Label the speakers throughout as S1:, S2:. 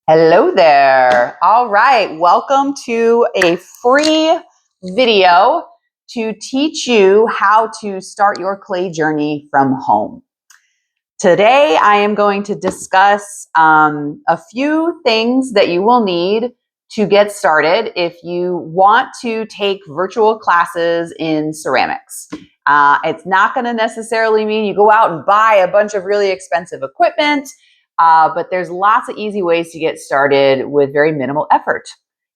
S1: Hello there. All right, welcome to a free video to teach you how to start your clay journey from home. Today, I am going to discuss a few things that you will need to get started if you want to take virtual classes in ceramics. It's not going to necessarily mean you go out and buy a bunch of really expensive equipment. But there's lots of easy ways to get started with very minimal effort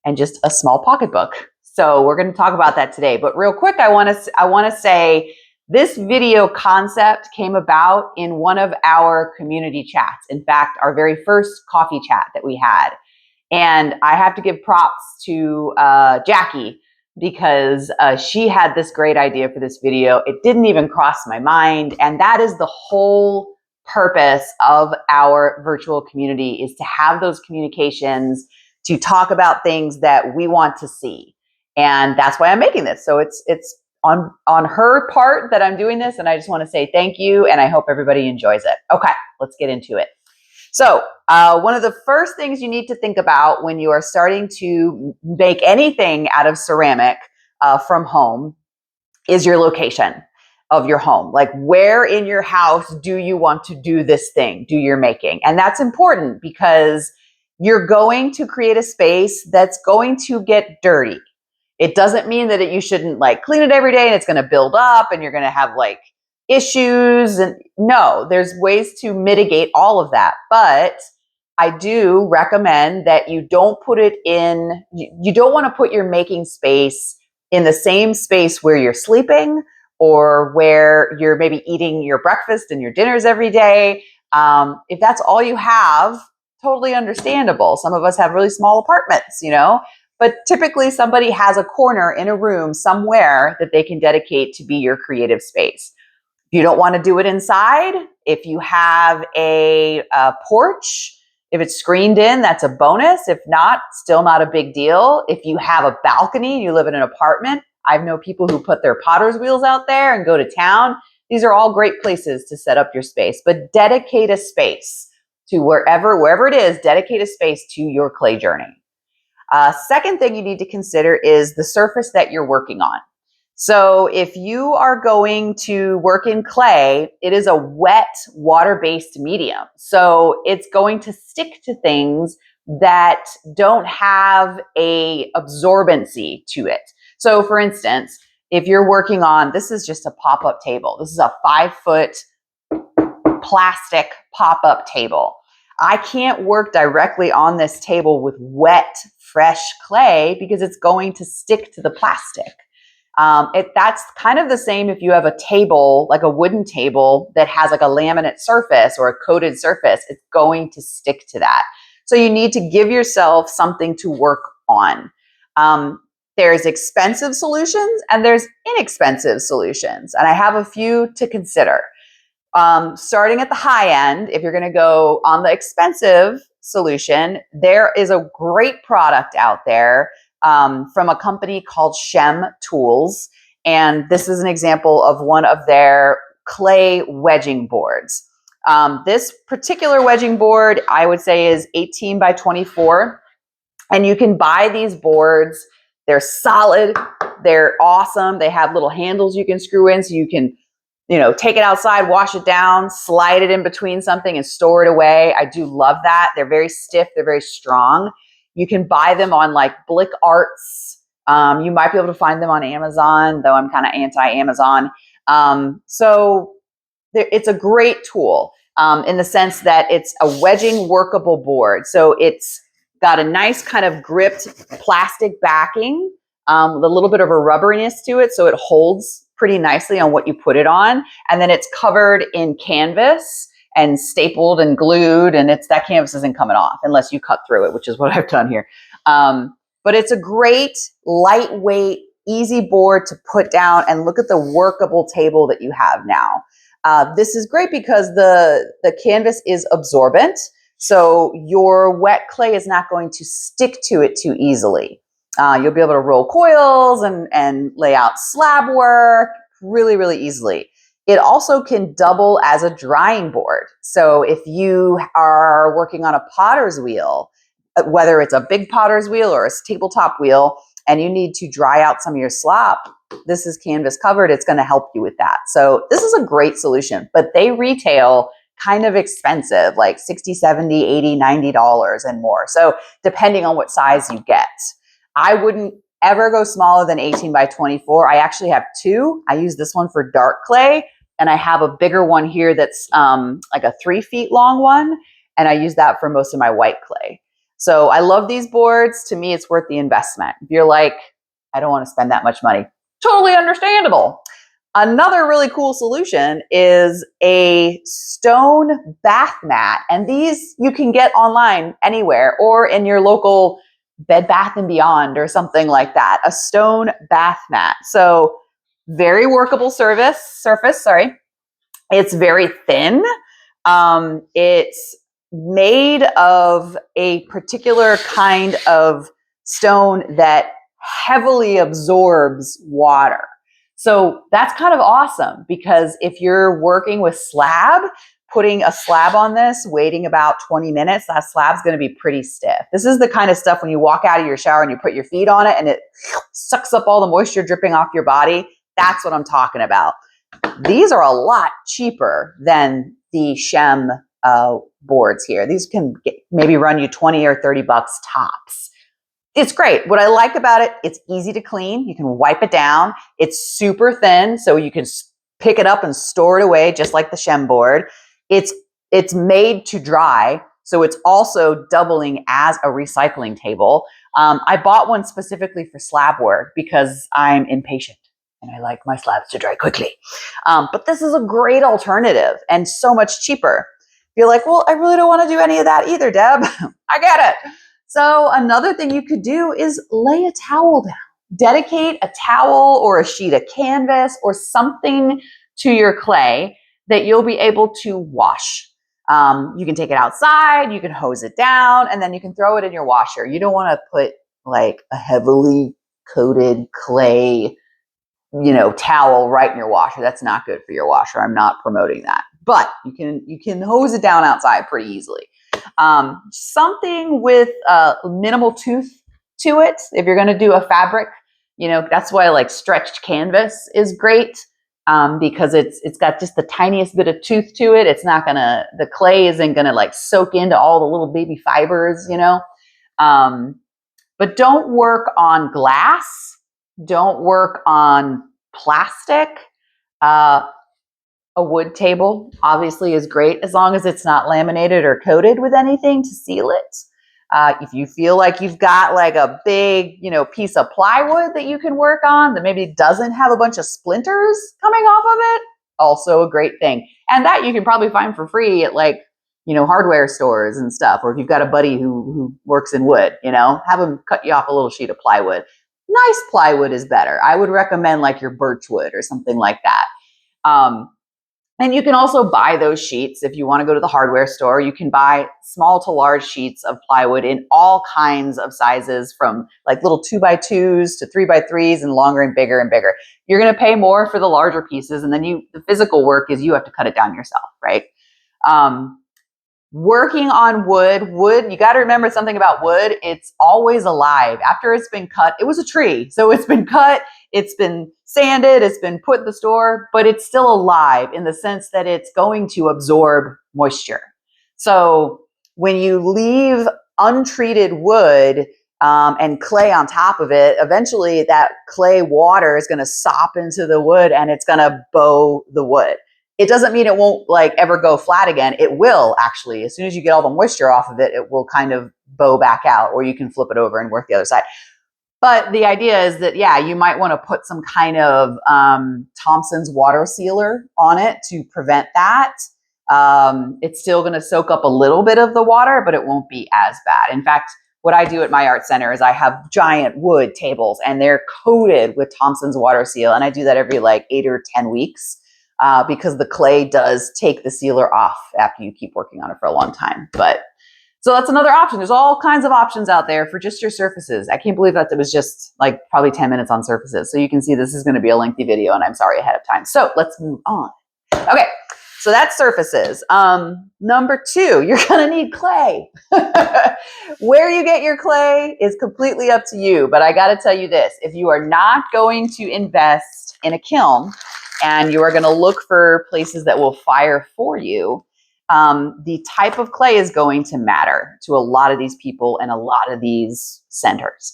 S1: and just a small pocketbook. So we're going to talk about that today. But real quick, I want to say this video concept came about in one of our community chats. In fact, our very first coffee chat that we had. And I have to give props to Jackie because she had this great idea for this video. It didn't even cross my mind. And that is the whole purpose of our virtual community, is to have those communications, to talk about things that we want to see. And that's why I'm making this. So it's on her part that I'm doing this. And I just want to say thank you. And I hope everybody enjoys it. Okay, let's get into it. So one of the first things you need to think about when you are starting to make anything out of ceramic from home is your location of your home. Like, where in your house do you want to do this thing, do your making? And that's important because you're going to create a space that's going to get dirty. It doesn't mean that you shouldn't like clean it every day and it's going to build up and you're going to have like issues. And no, there's ways to mitigate all of that. But I do recommend that you don't put it in, you don't want to put your making space in the same space where you're sleeping or where you're maybe eating your breakfast and your dinners every day. If that's all you have, totally understandable. Some of us have really small apartments, but typically somebody has a corner in a room somewhere that they can dedicate to be your creative space. If you don't want to do it inside, if you have a porch, if it's screened in, that's a bonus. If not, still not a big deal. If you have a balcony and you live in an apartment, I know people who put their potter's wheels out there and go to town. These are all great places to set up your space, but dedicate a space to wherever it is, dedicate a space to your clay journey. Second thing you need to consider is the surface that you're working on. So if you are going to work in clay, it is a wet, water-based medium. So it's going to stick to things that don't have a absorbency to it. So for instance, if you're working on, this is just a pop-up table. This is a 5-foot plastic pop-up table. I can't work directly on this table with wet, fresh clay because it's going to stick to the plastic. That's kind of the same if you have a table, like a wooden table that has like a laminate surface or a coated surface, it's going to stick to that. So you need to give yourself something to work on. There's expensive solutions and there's inexpensive solutions. And I have a few to consider. Starting at the high end, if you're going to go on the expensive solution, there is a great product out there from a company called Shem Tools. And this is an example of one of their clay wedging boards. This particular wedging board, I would say, is 18 by 24. And you can buy these boards. They're solid. They're awesome. They have little handles you can screw in so you can, take it outside, wash it down, slide it in between something and store it away. I do love that. They're very stiff. They're very strong. You can buy them on like Blick Arts. You might be able to find them on Amazon, though I'm kind of anti-Amazon. So it's a great tool in the sense that it's a wedging workable board. So it's got a nice kind of gripped plastic backing, with a little bit of a rubberiness to it, so it holds pretty nicely on what you put it on. And then it's covered in canvas and stapled and glued, and that canvas isn't coming off unless you cut through it, which is what I've done here. But it's a great, lightweight, easy board to put down, and look at the workable table that you have now. This is great because the canvas is absorbent, so your wet clay is not going to stick to it too easily. You'll be able to roll coils and lay out slab work really, really easily. It also can double as a drying board. So if you are working on a potter's wheel, whether it's a big potter's wheel or a tabletop wheel, and you need to dry out some of your slop, this is canvas covered. It's going to help you with that. So this is a great solution, but they retail kind of expensive, like $60, $70, $80, $90 and more. So depending on what size you get, I wouldn't ever go smaller than 18 by 24. I actually have two. I use this one for dark clay, and I have a bigger one here that's like a 3 feet long one, and I use that for most of my white clay. So I love these boards. To me, it's worth the investment. If you're like, I don't want to spend that much money, totally understandable. Another really cool solution is a stone bath mat. And these you can get online anywhere or in your local Bed Bath and Beyond or something like that. A stone bath mat. So very workable surface. It's very thin. It's made of a particular kind of stone that heavily absorbs water. So that's kind of awesome because if you're working with slab, putting a slab on this, waiting about 20 minutes, that slab's going to be pretty stiff. This is the kind of stuff when you walk out of your shower and you put your feet on it and it sucks up all the moisture dripping off your body. That's what I'm talking about. These are a lot cheaper than the Shem boards here. These can maybe run you 20 or 30 bucks tops. It's great. What I like about it, it's easy to clean. You can wipe it down. It's super thin, so you can pick it up and store it away just like the Shem board. It's made to dry, so it's also doubling as a recycling table. I bought one specifically for slab work because I'm impatient and I like my slabs to dry quickly. But this is a great alternative and so much cheaper. You're like, well, I really don't want to do any of that either, Deb. I get it. So another thing you could do is lay a towel down. Dedicate a towel or a sheet of canvas or something to your clay that you'll be able to wash. You can take it outside, you can hose it down, and then you can throw it in your washer. You don't want to put like a heavily coated clay, towel right in your washer. That's not good for your washer. I'm not promoting that. But you can hose it down outside pretty easily. Something with minimal tooth to it. If you're going to do a fabric, that's why like stretched canvas is great because it's got just the tiniest bit of tooth to it. It's not gonna, the clay isn't gonna like soak into all the little baby fibers, but don't work on glass. Don't work on plastic. A wood table obviously is great as long as it's not laminated or coated with anything to seal it. If you feel like you've got like a big, piece of plywood that you can work on that maybe doesn't have a bunch of splinters coming off of it, also a great thing. And that you can probably find for free at like, hardware stores and stuff. Or if you've got a buddy who works in wood, have them cut you off a little sheet of plywood. Nice plywood is better. I would recommend like your birch wood or something like that. And you can also buy those sheets if you want to go to the hardware store. You can buy small to large sheets of plywood in all kinds of sizes, from like little 2x2s to 3x3s and longer and bigger and bigger. You're going to pay more for the larger pieces, and then the physical work is you have to cut it down yourself, right? Working on wood, you got to remember something about wood. It's always alive. After it's been cut, it was a tree. So it's been cut, it's been sanded, it's been put in the store, but it's still alive in the sense that it's going to absorb moisture. So when you leave untreated wood and clay on top of it, eventually that clay water is going to sop into the wood and it's going to bow the wood. It doesn't mean it won't like ever go flat again. It will actually. As soon as you get all the moisture off of it, it will kind of bow back out, or you can flip it over and work the other side. But the idea is that, yeah, you might want to put some kind of Thompson's water sealer on it to prevent that. It's still going to soak up a little bit of the water, but it won't be as bad. In fact, what I do at my art center is I have giant wood tables and they're coated with Thompson's water seal. And I do that every like 8 or 10 weeks. Because the clay does take the sealer off after you keep working on it for a long time. But so that's another option. There's all kinds of options out there for just your surfaces. I can't believe that it was just like probably 10 minutes on surfaces. So you can see this is going to be a lengthy video and I'm sorry ahead of time. So let's move on. Okay. So that's surfaces. Number two, you're going to need clay. Where you get your clay is completely up to you. But I got to tell you this, if you are not going to invest in a kiln and you are going to look for places that will fire for you, the type of clay is going to matter to a lot of these people and a lot of these centers.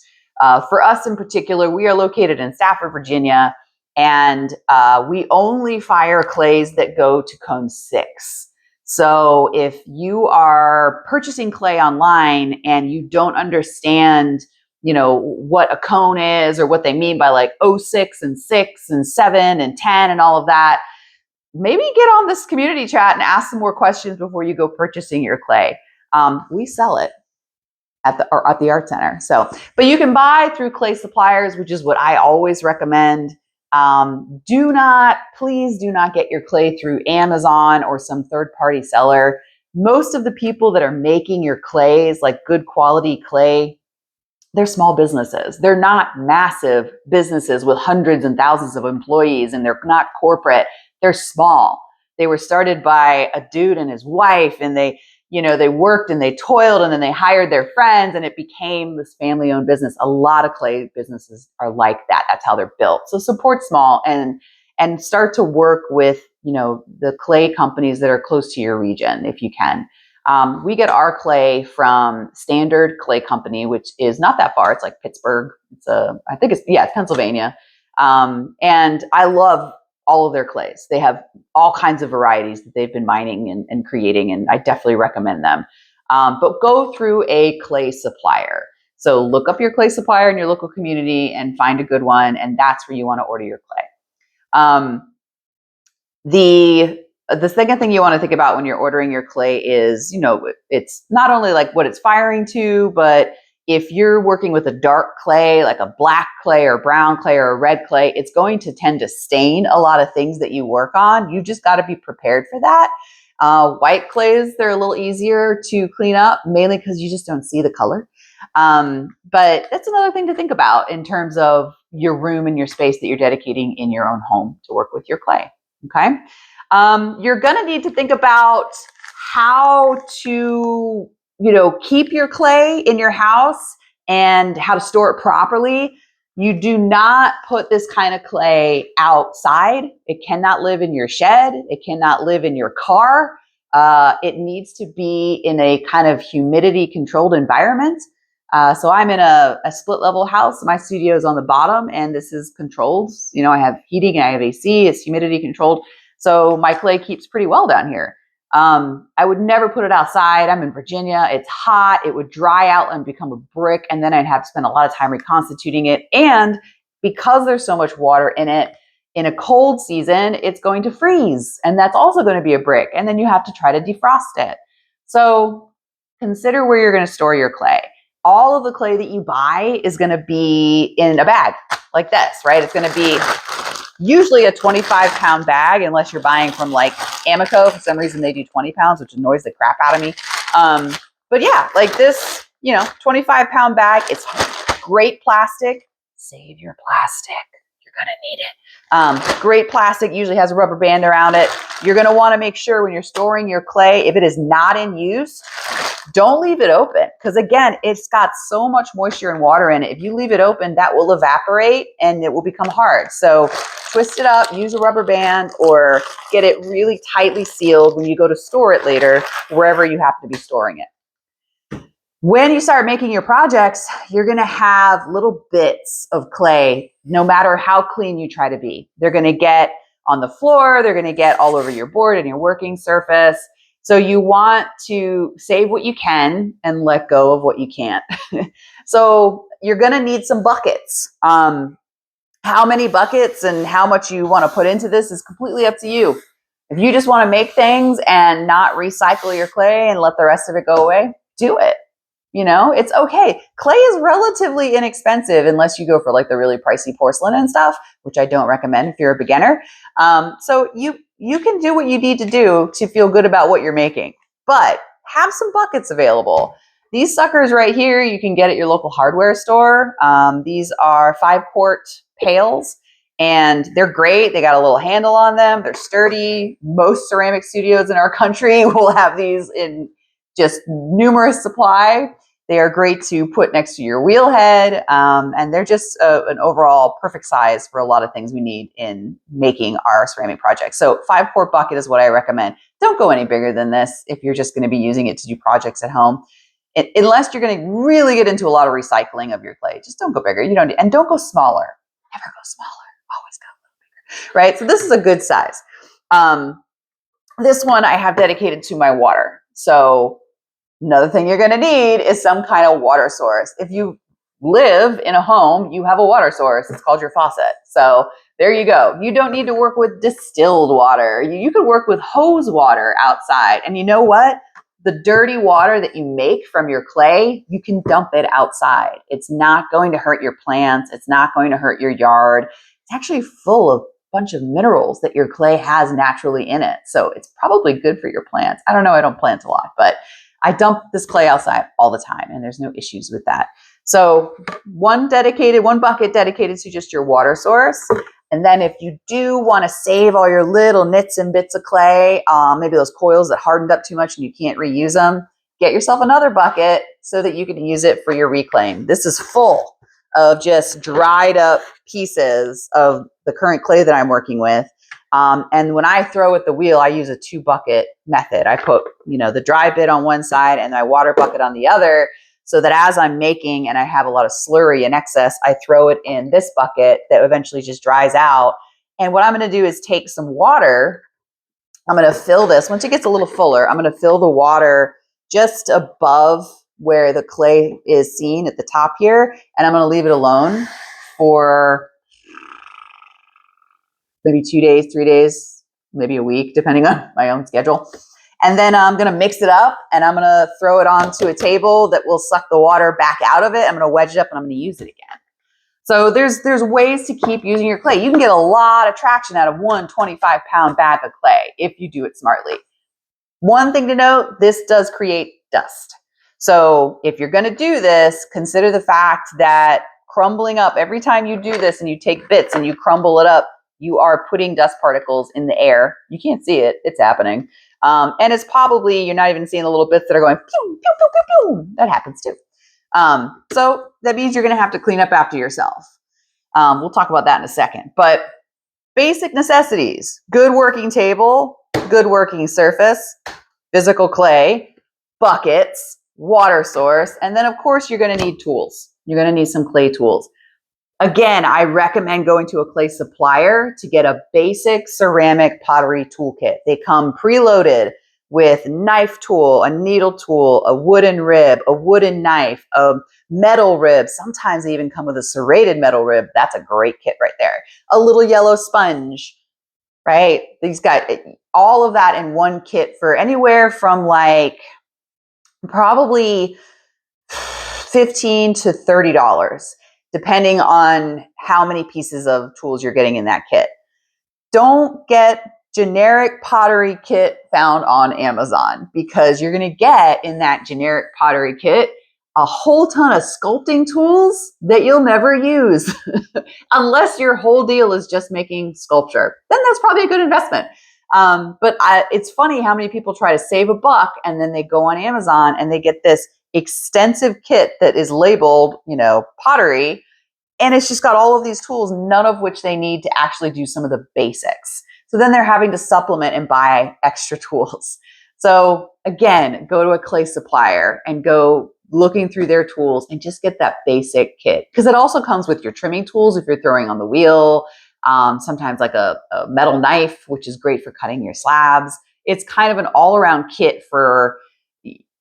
S1: For us in particular, we are located in Stafford, Virginia, and we only fire clays that go to cone 6. So if you are purchasing clay online and you don't understand, what a cone is or what they mean by like 06 and 6 and 7 and 10 and all of that, maybe get on this community chat and ask some more questions before you go purchasing your clay. We sell it at the art center. So, but you can buy through clay suppliers, which is what I always recommend. Please do not get your clay through Amazon or some third-party seller. Most of the people that are making your clays, like good quality clay, they're small businesses. They're not massive businesses with hundreds and thousands of employees, and they're not corporate. They're small. They were started by a dude and his wife, and they worked and they toiled, and then they hired their friends, and it became this family-owned business. A lot of clay businesses are like that. That's how they're built. So support small and start to work with, the clay companies that are close to your region if you can. We get our clay from Standard Clay Company, which is not that far. It's like Pittsburgh. It's Pennsylvania. And I love all of their clays. They have all kinds of varieties that they've been mining and creating, and I definitely recommend them. But go through a clay supplier. So look up your clay supplier in your local community and find a good one, and that's where you want to order your clay. The second thing you want to think about when you're ordering your clay is, it's not only like what it's firing to, but if you're working with a dark clay, like a black clay or brown clay or a red clay, it's going to tend to stain a lot of things that you work on. You just got to be prepared for that. White clays, they're a little easier to clean up, mainly because you just don't see the color. But that's another thing to think about in terms of your room and your space that you're dedicating in your own home to work with your clay. Okay. You're going to need to think about how to, keep your clay in your house and how to store it properly. You do not put this kind of clay outside. It cannot live in your shed. It cannot live in your car. It needs to be in a kind of humidity controlled environment. So I'm in a split level house. My studio is on the bottom and this is controlled. I have heating and I have AC. It's humidity controlled. So my clay keeps pretty well down here. I would never put it outside. I'm in Virginia. It's hot. It would dry out and become a brick. And then I'd have to spend a lot of time reconstituting it. And because there's so much water in it, in a cold season, it's going to freeze. And that's also going to be a brick. And then you have to try to defrost it. So consider where you're going to store your clay. All of the clay that you buy is going to be in a bag like this, right? It's going to be usually a 25-pound bag, unless you're buying from like Amico. For some reason, they do 20 pounds, which annoys the crap out of me. But yeah, like this, 25-pound bag. It's great plastic. Save your plastic. You're going to need it. Great plastic usually has a rubber band around it. You're going to want to make sure when you're storing your clay, if it is not in use, don't leave it open, because again, it's got so much moisture and water in it. If you leave it open, that will evaporate and it will become hard. So twist it up, use a rubber band, or get it really tightly sealed when you go to store it later, wherever you happen to be storing it. When you start making your projects, you're going to have little bits of clay, no matter how clean you try to be. They're going to get on the floor. They're going to get all over your board and your working surface. So you want to save what you can and let go of what you can't. So you're going to need some buckets. How many buckets and how much you want to put into this is completely up to you. If you just want to make things and not recycle your clay and let the rest of it go away, do it. It's okay. Clay is relatively inexpensive unless you go for like the really pricey porcelain and stuff, which I don't recommend if you're a beginner. So you can do what you need to do to feel good about what you're making, but have some buckets available. These suckers right here, you can get at your local hardware store. These are 5-quart pails, And they're great. They got a little handle on them. They're sturdy. Most ceramic studios in our country will have these in just numerous supply. They are great to put next to your wheel head, and they're just an overall perfect size for a lot of things we need in making our ceramic projects. So 5-quart bucket is what I recommend. Don't go any bigger than this if you're just going to be using it to do projects at home. Unless you're going to really get into a lot of recycling of your clay, just don't go bigger. And don't go smaller. Never go smaller. Always go a little bigger, right? So this is a good size. This one I have dedicated to my water. So another thing you're going to need is some kind of water source. If you live in a home, you have a water source. It's called your faucet. So there you go. You don't need to work with distilled water. You could work with hose water outside. And you know what? The dirty water that you make from your clay, you can dump it outside. It's not going to hurt your plants. It's not going to hurt your yard. It's actually full of a bunch of minerals that your clay has naturally in it. So it's probably good for your plants. I don't know. I don't plant a lot, but I dump this clay outside all the time and there's no issues with that. So one bucket dedicated to just your water source. And then if you do want to save all your little nits and bits of clay, maybe those coils that hardened up too much and you can't reuse them, get yourself another bucket so that you can use it for your reclaim. This is full of just dried up pieces of the current clay that I'm working with. And when I throw at the wheel, I use a 2-bucket method. I put, the dry bit on one side and my water bucket on the other, so that as I'm making and I have a lot of slurry in excess, I throw it in this bucket that eventually just dries out. And what I'm going to do is take some water. I'm going to fill this. Once it gets a little fuller, I'm going to fill the water just above where the clay is seen at the top here. And I'm going to leave it alone for maybe 2 days, 3 days, maybe a week, depending on my own schedule. And then I'm going to mix it up and I'm going to throw it onto a table that will suck the water back out of it. I'm going to wedge it up and I'm going to use it again. So there's ways to keep using your clay. You can get a lot of traction out of one 25-pound bag of clay if you do it smartly. One thing to note, this does create dust. So if you're going to do this, consider the fact that crumbling up, every time you do this and you take bits and you crumble it up, you are putting dust particles in the air. You can't see it. It's happening. And it's probably, you're not even seeing the little bits that are going, pew, pew, pew, pew, pew. That happens too. So that means you're going to have to clean up after yourself. We'll talk about that in a second. But basic necessities: good working table, good working surface, physical clay, buckets, water source, and then of course you're going to need tools. You're going to need some clay tools. Again, I recommend going to a clay supplier to get a basic ceramic pottery toolkit. They come preloaded with knife tool, a needle tool, a wooden rib, a wooden knife, a metal rib. Sometimes they even come with a serrated metal rib. That's a great kit right there. A little yellow sponge, right? These got all of that in one kit for anywhere from like probably $15 to $30. Depending on how many pieces of tools you're getting in that kit. Don't get generic pottery kit found on Amazon, because you're going to get in that generic pottery kit a whole ton of sculpting tools that you'll never use unless your whole deal is just making sculpture. Then that's probably a good investment. But it's funny how many people try to save a buck and then they go on Amazon and they get this extensive kit that is labeled, pottery, and it's just got all of these tools, none of which they need to actually do some of the basics. So then they're having to supplement and buy extra tools. So again, go to a clay supplier and go looking through their tools and just get that basic kit, because it also comes with your trimming tools if you're throwing on the wheel. Sometimes like a metal knife, which is great for cutting your slabs. It's kind of an all-around kit for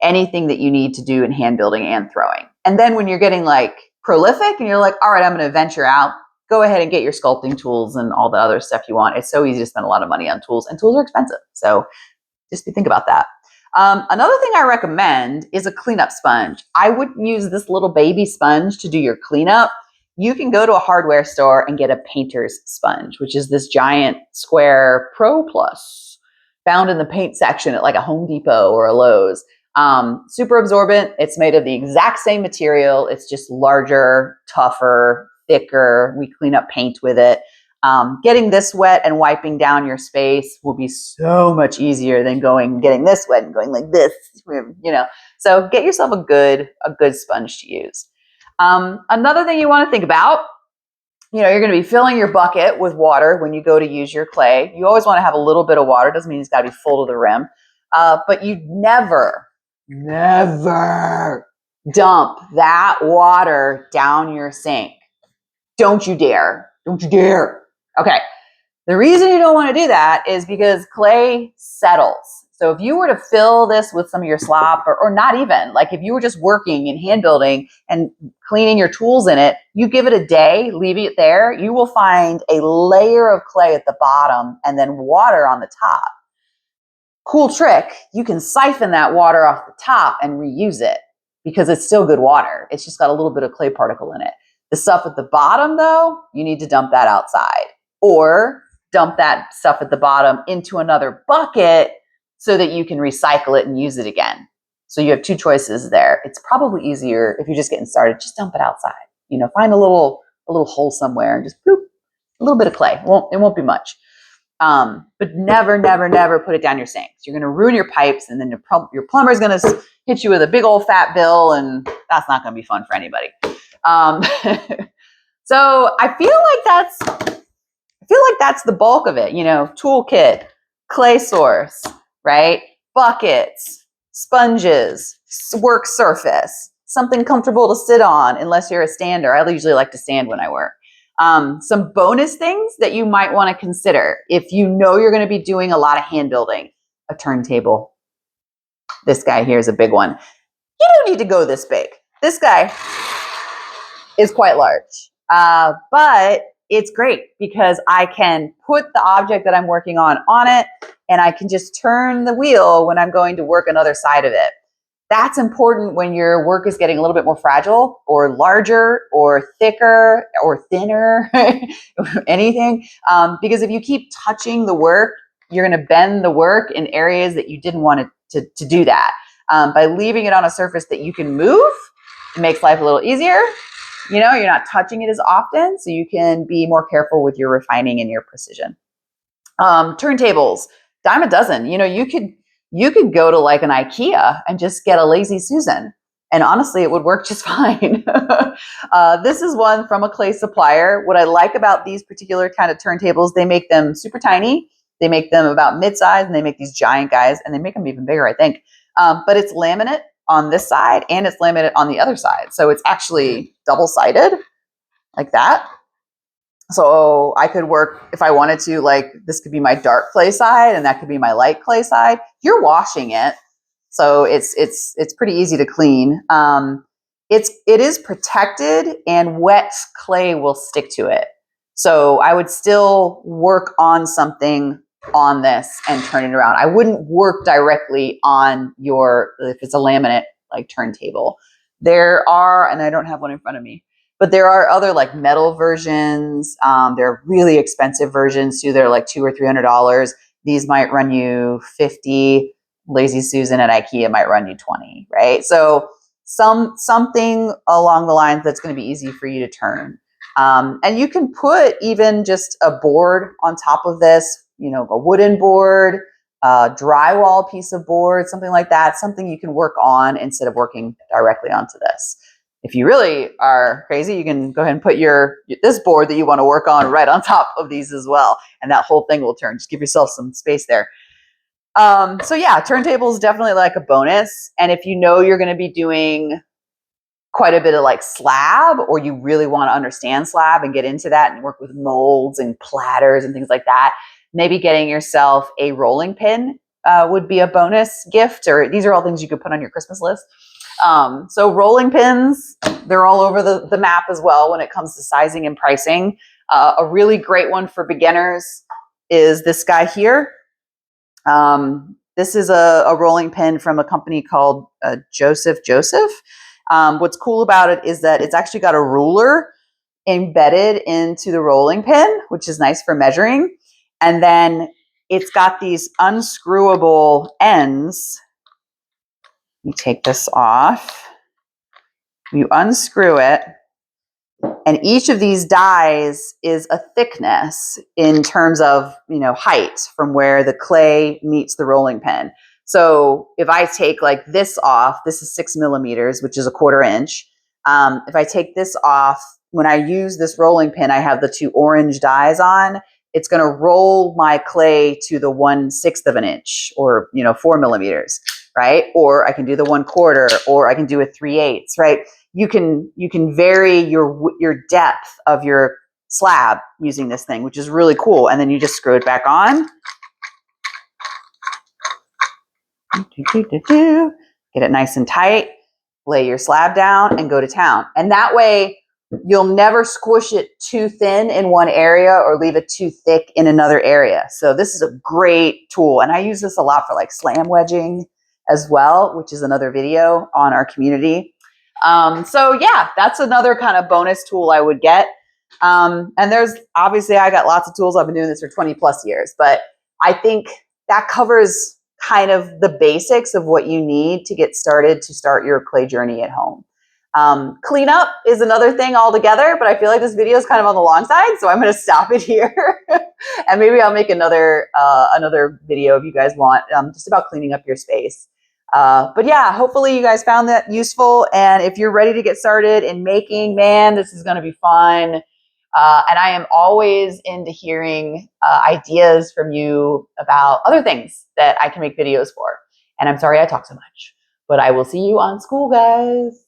S1: anything that you need to do in hand building and throwing. And then when you're getting like prolific and you're like, all right, I'm going to venture out, go ahead and get your sculpting tools and all the other stuff you want. It's so easy to spend a lot of money on tools, and tools are expensive. So just think about that. Another thing I recommend is a cleanup sponge. I wouldn't use this little baby sponge to do your cleanup. You can go to a hardware store and get a painter's sponge, which is this giant square Pro Plus found in the paint section at like a Home Depot or a Lowe's. Super absorbent. It's made of the exact same material. It's just larger, tougher, thicker. We clean up paint with it. Getting this wet and wiping down your space will be so much easier than getting this wet and going like this, So get yourself a good sponge to use. Another thing you want to think about, you're going to be filling your bucket with water when you go to use your clay. You always want to have a little bit of water. Doesn't mean it's got to be full to the rim. But you never dump that water down your sink. Don't you dare. Don't you dare. Okay. The reason you don't want to do that is because clay settles. So if you were to fill this with some of your slop, or not even, like if you were just working and hand building and cleaning your tools in it, you give it a day, leaving it there, you will find a layer of clay at the bottom and then water on the top. Cool trick, you can siphon that water off the top and reuse it because it's still good water. It's just got a little bit of clay particle in it. The stuff at the bottom, though, you need to dump that outside or dump that stuff at the bottom into another bucket so that you can recycle it and use it again. So you have two choices there. It's probably easier if you're just getting started, just dump it outside. Find a little hole somewhere and just bloop, a little bit of clay. It won't be much. But never put it down your sink. You're going to ruin your pipes, and then your plumber's going to hit you with a big old fat bill, and that's not going to be fun for anybody. So I feel like that's the bulk of it. Toolkit, clay source, right? Buckets, sponges, work surface, something comfortable to sit on, unless you're a stander. I usually like to stand when I work. Some bonus things that you might want to consider if you know you're going to be doing a lot of hand building. A turntable. This guy here is a big one. You don't need to go this big. This guy is quite large, but it's great because I can put the object that I'm working on it, and I can just turn the wheel when I'm going to work another side of it. That's important when your work is getting a little bit more fragile or larger or thicker or thinner, anything. Because if you keep touching the work, you're going to bend the work in areas that you didn't want to do that. By leaving it on a surface that you can move, it makes life a little easier. You're not touching it as often, so you can be more careful with your refining and your precision. Turntables, dime a dozen. You could go to like an IKEA and just get a Lazy Susan. And honestly, it would work just fine. This is one from a clay supplier. What I like about these particular kind of turntables, they make them super tiny. They make them about mid-size, and they make these giant guys, and they make them even bigger, I think. But it's laminate on this side, and it's laminate on the other side. So it's actually double-sided like that. So I could work, if I wanted to, like this could be my dark clay side and that could be my light clay side. You're washing it, so it's pretty easy to clean. It is protected, and wet clay will stick to it. So I would still work on something on this and turn it around. I wouldn't work directly on if it's a laminate like turntable. There are, and I don't have one in front of me, but there are other like metal versions. There are really expensive versions too. They're like $200 or $300. These might run you $50. Lazy Susan at IKEA might run you $20, right? So something along the lines that's going to be easy for you to turn. And you can put even just a board on top of this, a wooden board, a drywall piece of board, something like that, something you can work on instead of working directly onto this. If you really are crazy, you can go ahead and put this board that you want to work on right on top of these as well. And that whole thing will turn. Just give yourself some space there. So yeah, turntable is definitely like a bonus. And if you know you're going to be doing quite a bit of like slab, or you really want to understand slab and get into that and work with molds and platters and things like that, maybe getting yourself a rolling pin would be a bonus gift, or these are all things you could put on your Christmas list. So rolling pins, they're all over the map as well when it comes to sizing and pricing. A really great one for beginners is this guy here. This is a rolling pin from a company called Joseph. What's cool about it is that it's actually got a ruler embedded into the rolling pin, which is nice for measuring. And then it's got these unscrewable ends. You take this off, you unscrew it, And each of these dies is a thickness in terms of, height from where the clay meets the rolling pin. So if I take like this off, this is 6 millimeters, which is a 1/4 inch. If I take this off, when I use this rolling pin, I have the 2 orange dies on. It's going to roll my clay to the 1/6 of an inch, or 4 millimeters, right? Or I can do the 1/4, or I can do a 3/8, right? You can vary your depth of your slab using this thing, which is really cool. And then you just screw it back on. Get it nice and tight, lay your slab down, and go to town. And that way, you'll never squish it too thin in one area or leave it too thick in another area. So this is a great tool. And I use this a lot for like slam wedging as well, which is another video on our community. So yeah, that's another kind of bonus tool I would get. And there's obviously, I got lots of tools. I've been doing this for 20 plus years, but I think that covers kind of the basics of what you need to get started to start your clay journey at home. Cleanup is another thing altogether, but I feel like this video is kind of on the long side, so I'm going to stop it here. And maybe I'll make another video if you guys want, just about cleaning up your space. But yeah, hopefully you guys found that useful. And if you're ready to get started in making, man, this is going to be fun. And I am always into hearing ideas from you about other things that I can make videos for. And I'm sorry I talk so much, but I will see you on school, guys.